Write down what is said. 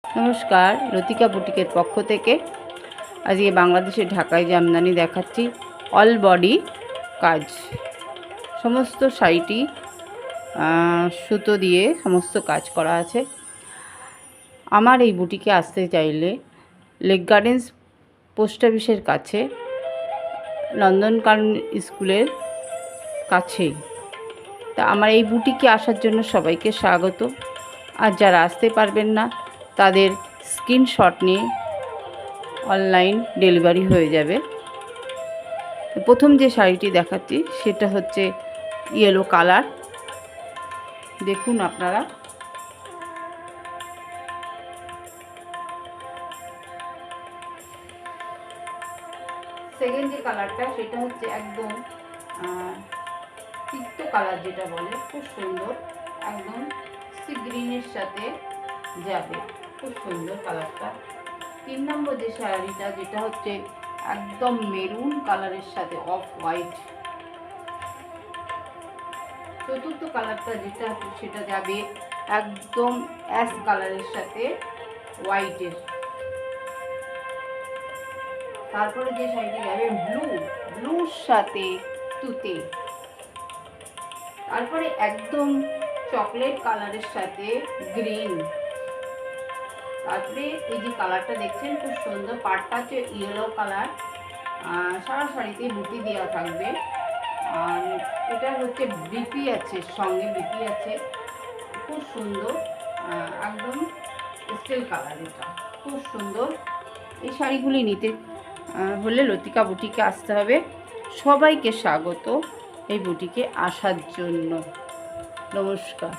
নমস্কার, লতিকা বুটিকের পক্ষ থেকে আজকে বাংলাদেশের ঢাকায় জামদানি দেখাচ্ছি। অল বডি কাজ, সমস্ত শাড়িটি সুতো দিয়ে সমস্ত কাজ করা আছে। আমার এই বুটিকে আসতে চাইলে লেক গার্ডেন্স পোস্ট অফিসের কাছে, নন্দনকানন স্কুলের কাছেই। তা আমার এই বুটিকে আসার জন্য সবাইকে স্বাগত। আর যারা আসতে পারবেন না তাদের স্ক্রিনশট নিয়ে অনলাইন ডেলিভারি হয়ে যাবে। প্রথম যে শাড়িটি দেখাচ্ছি সেটা হচ্ছে ইয়েলো কালার, দেখুন আপনারা। সেকেন্ড যে কালারটা সেটা হচ্ছে একদম তিক্ত কালার, যেটা বলে, খুব সুন্দর, একদম সি গ্রিনের সাথে যাবে, খুব সুন্দর কালারটা। 3 নম্বর যে শাড়িটা যেটা হচ্ছে একদম মেরুন কালারের সাথে অফ হোয়াইট। চতুর্থ কালারটা যেটা সেটা যাবে একদম অ্যাশ কালারের সাথে হোয়াইটের। তারপরে যে শাড়িটি যাবে ব্লুর সাথে তুতে। তারপরে একদম চকলেট কালারের সাথে গ্রিন। তারপরে এই যে কালারটা দেখছেন খুব সুন্দর, পাড়টা হচ্ছে ইয়েলো কালার, সারা শাড়িতে বুটি দেওয়া থাকবে। আর এটা হচ্ছে বিপি আছে, সঙ্গে বিপি আছে, খুব সুন্দর, একদম স্টিল কালার। এটা খুব সুন্দর। এই শাড়িগুলি নিতে হলে লতিকা বুটিকে আসতে হবে। সবাইকে স্বাগত এই বুটিকে আসার জন্য। নমস্কার।